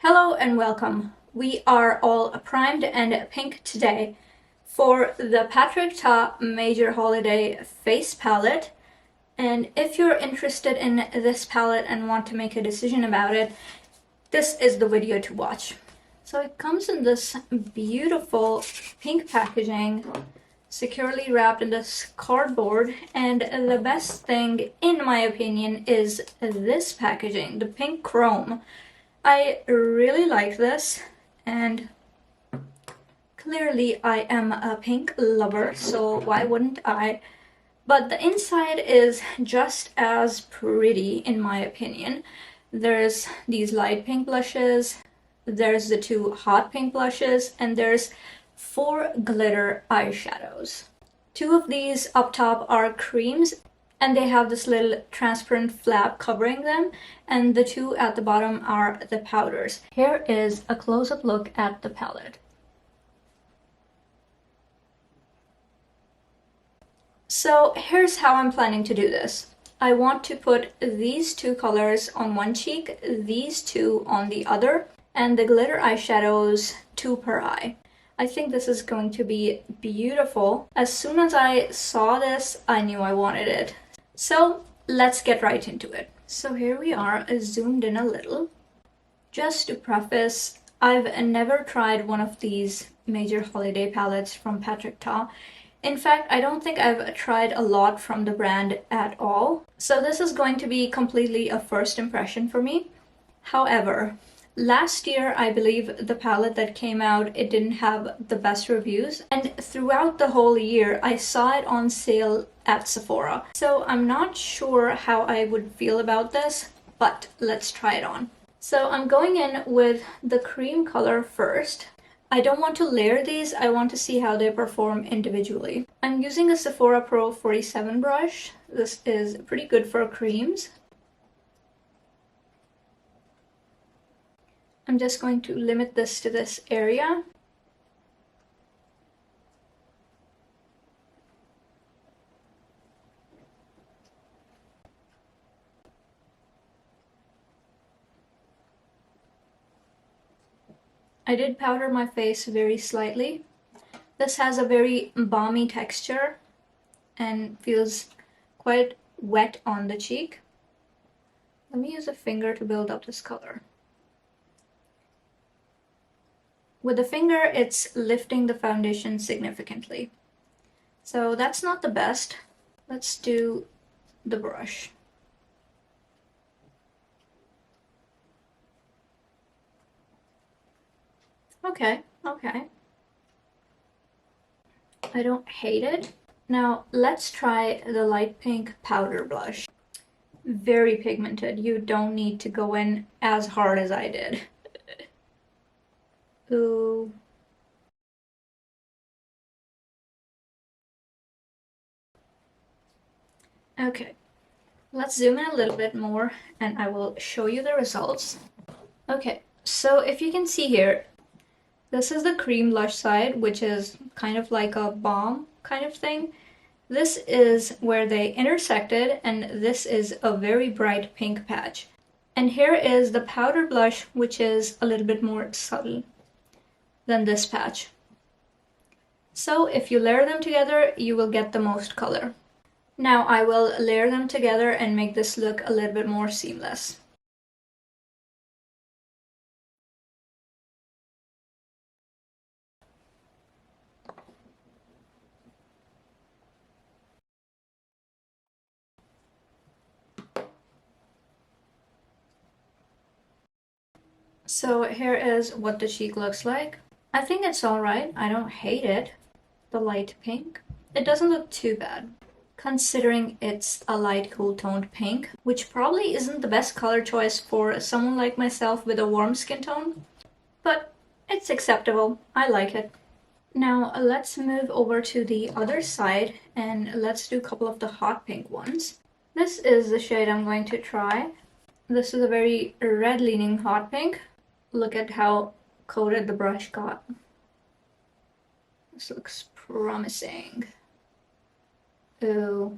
Hello and welcome. We are all primed and pink today for the Patrick Ta Major Holiday Face Palette. And if you're interested in this palette and want to make a decision about it, this is the video to watch. So it comes in this beautiful pink packaging, securely wrapped in this cardboard, and the best thing, in my opinion, is this packaging, the pink chrome. I really like this, and clearly I am a pink lover, so why wouldn't I? But the inside is just as pretty, in my opinion. There's these light pink blushes, there's the two hot pink blushes, and there's 4 glitter eyeshadows. 2 of these up top are creams, and they have this little transparent flap covering them, and the 2 at the bottom are the powders. Here is a close-up look at the palette. So here's how I'm planning to do this. I want to put these 2 colors on one cheek, these 2 on the other, and the glitter eyeshadows 2 per eye. I think this is going to be beautiful. As soon as I saw this, I knew I wanted it. So let's get right into it. So here we are, zoomed in a little. Just to preface, I've never tried one of these major holiday palettes from Patrick Ta. In fact, I don't think I've tried a lot from the brand at all. So this is going to be completely a first impression for me. However, last year, I believe the palette that came out, it didn't have the best reviews. And throughout the whole year, I saw it on sale at Sephora. So I'm not sure how I would feel about this, but let's try it on. So I'm going in with the cream color first. I don't want to layer these, I want to see how they perform individually. I'm using a Sephora Pro 47 brush. This is pretty good for creams. I'm just going to limit this to this area. I did powder my face very slightly. This has a very balmy texture and feels quite wet on the cheek. Let me use a finger to build up this color. With the finger, it's lifting the foundation significantly. So that's not the best. Let's do the brush. Okay. I don't hate it. Now let's try the light pink powder blush. Very pigmented. You don't need to go in as hard as I did. Ooh. Okay, let's zoom in a little bit more and I will show you the results. Okay, so if you can see here, this is the cream blush side, which is kind of like a balm kind of thing. This is where they intersected, and this is a very bright pink patch. And here is the powder blush, which is a little bit more subtle than this patch. So if you layer them together, you will get the most color. Now I will layer them together and make this look a little bit more seamless. So here is what the cheek looks like. I think it's alright. I don't hate it. The light pink. It doesn't look too bad, considering it's a light cool toned pink, which probably isn't the best color choice for someone like myself with a warm skin tone, but it's acceptable. I like it. Now let's move over to the other side and let's do a couple of the hot pink ones. This is the shade I'm going to try. This is a very red leaning hot pink. Look at how coated the brush got. This looks promising. Ooh,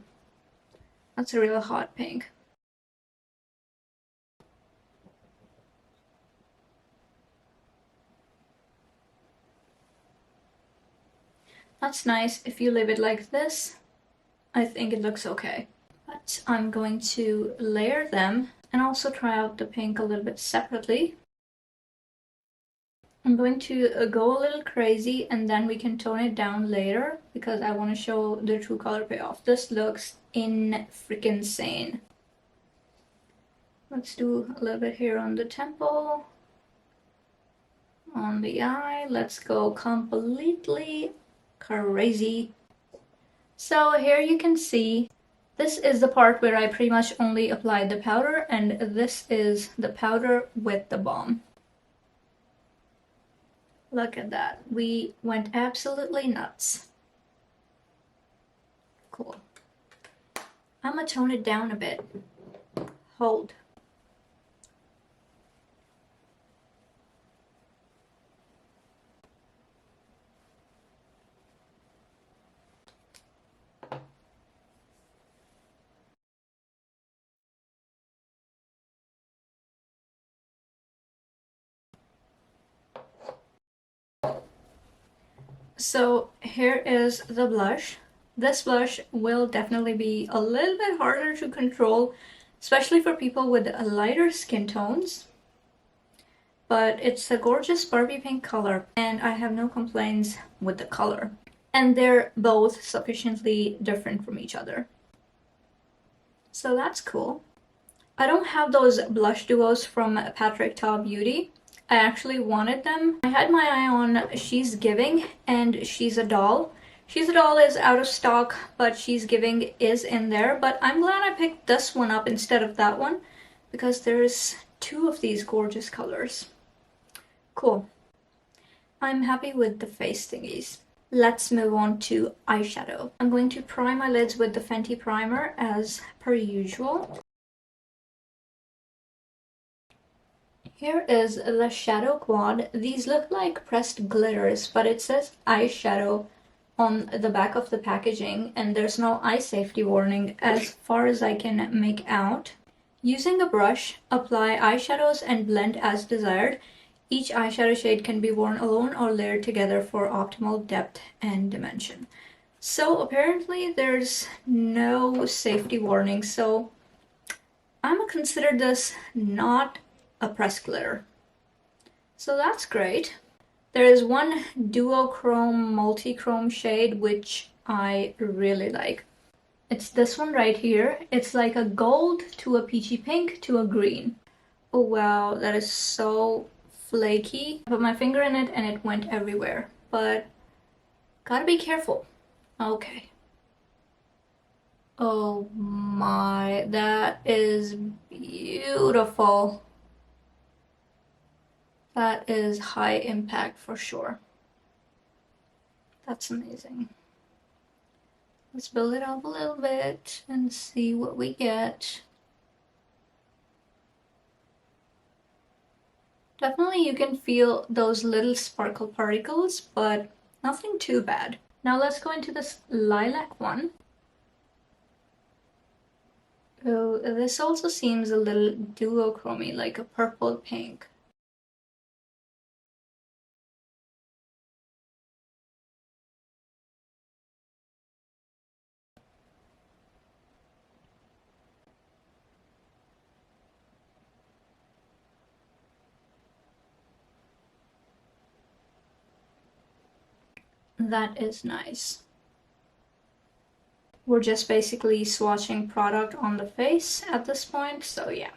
that's a real hot pink. That's nice. If you leave it like this, I think it looks okay. But I'm going to layer them and also try out the pink a little bit separately. I'm going to go a little crazy and then we can tone it down later because I want to show the true color payoff. This looks in-freaking-sane. Let's do a little bit here on the temple, on the eye. Let's go completely crazy. So here you can see, this is the part where I pretty much only applied the powder, and this is the powder with the balm. Look at that. We went absolutely nuts. Cool. I'm gonna tone it down a bit. Hold. So here is the blush. This blush will definitely be a little bit harder to control, especially for people with lighter skin tones. But it's a gorgeous Barbie pink color, and I have no complaints with the color. And they're both sufficiently different from each other. So that's cool. I don't have those blush duos from patricktabeauty. I actually wanted them. I had my eye on She's Giving and She's a Doll. She's a Doll is out of stock, but She's Giving is in there. But I'm glad I picked this one up instead of that one because there's two of these gorgeous colors. Cool. I'm happy with the face thingies. Let's move on to eyeshadow. I'm going to prime my lids with the Fenty primer as per usual. Here is the shadow quad. These look like pressed glitters, but it says eyeshadow on the back of the packaging, and there's no eye safety warning as far as I can make out. Using a brush, apply eyeshadows and blend as desired. Each eyeshadow shade can be worn alone or layered together for optimal depth and dimension. So apparently there's no safety warning, so I'm gonna consider this not a pressed glitter. So that's great. There is one duochrome multi-chrome shade which I really like. It's this one right here. It's like a gold to a peachy pink to a green. Oh wow, that is so flaky. I put my finger in it and it went everywhere, but gotta be careful. Okay. Oh my, that is beautiful. That is high impact for sure. That's amazing. Let's build it up a little bit and see what we get. Definitely you can feel those little sparkle particles, but nothing too bad. Now let's go into this lilac one. Oh, this also seems a little duochromy, like a purple pink. That is nice. We're just basically swatching product on the face at this point, so yeah.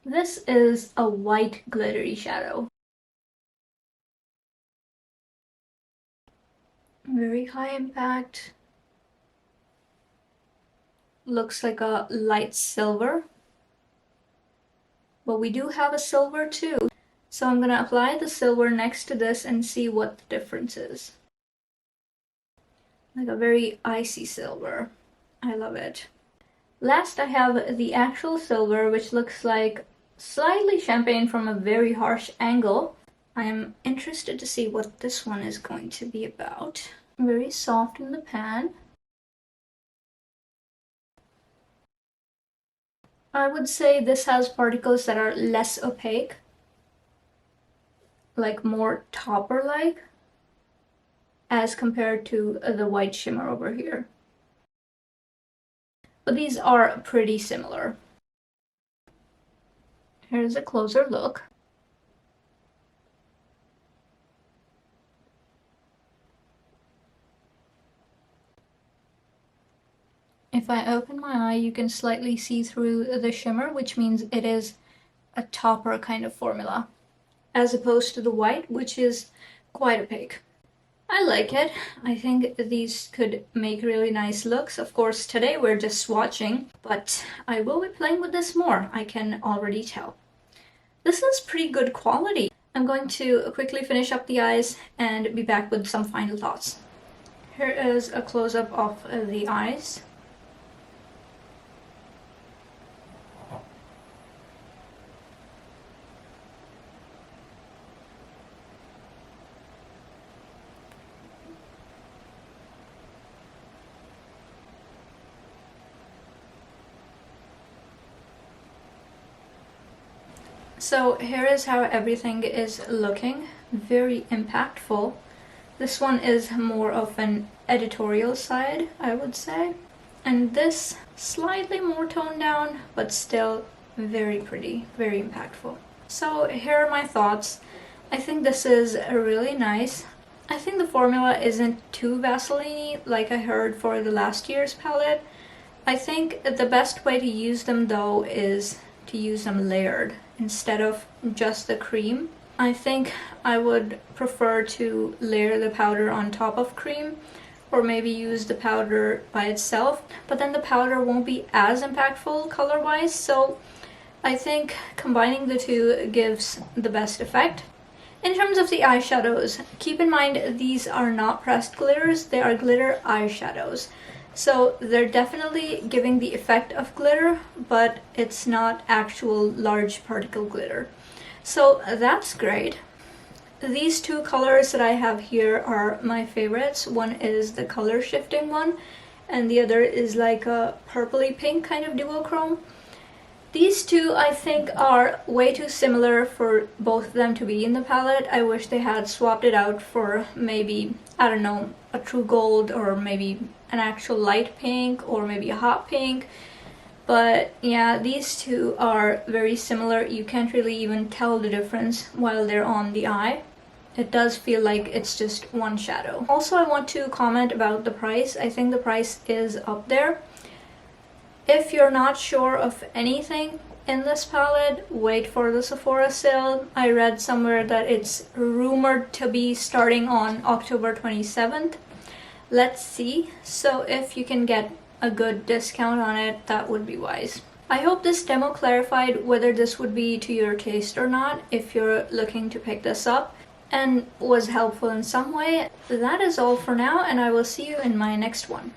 This is a white glittery shadow. Very high impact. Looks like a light silver. But we do have a silver too. So I'm gonna apply the silver next to this and see what the difference is. Like a very icy silver. I love it. Last I have the actual silver, which looks like slightly champagne from a very harsh angle. I am interested to see what this one is going to be about. Very soft in the pan. I would say this has particles that are less opaque, like more topper-like, as compared to the white shimmer over here. But these are pretty similar. Here's a closer look. If I open my eye, you can slightly see through the shimmer, which means it is a topper kind of formula, as opposed to the white, which is quite opaque. I like it. I think these could make really nice looks. Of course, today we're just swatching, but I will be playing with this more, I can already tell. This is pretty good quality. I'm going to quickly finish up the eyes and be back with some final thoughts. Here is a close-up of the eyes. So here is how everything is looking. Very impactful. This one is more of an editorial side, I would say. And this slightly more toned down, but still very pretty, very impactful. So here are my thoughts. I think this is really nice. I think the formula isn't too Vaseline-y like I heard for the last year's palette. I think the best way to use them though is to use them layered instead of just the cream. I think I would prefer to layer the powder on top of cream, or maybe use the powder by itself, but then the powder won't be as impactful color-wise, so I think combining the two gives the best effect. In terms of the eyeshadows, keep in mind these are not pressed glitters, they are glitter eyeshadows. So they're definitely giving the effect of glitter, but it's not actual large particle glitter. So that's great. These two colors that I have here are my favorites. One is the color shifting one, and the other is like a purpley pink kind of duochrome. These two I think are way too similar for both of them to be in the palette. I wish they had swapped it out for maybe, I don't know, a true gold, or maybe an actual light pink, or maybe a hot pink. But yeah, these two are very similar. You can't really even tell the difference while they're on the eye. It does feel like it's just one shadow. Also, I want to comment about the price. I think the price is up there. If you're not sure of anything in this palette, wait for the Sephora sale. I read somewhere that it's rumored to be starting on October 27th. Let's see. So if you can get a good discount on it, that would be wise. I hope this demo clarified whether this would be to your taste or not if you're looking to pick this up, and was helpful in some way. That is all for now, and I will see you in my next one.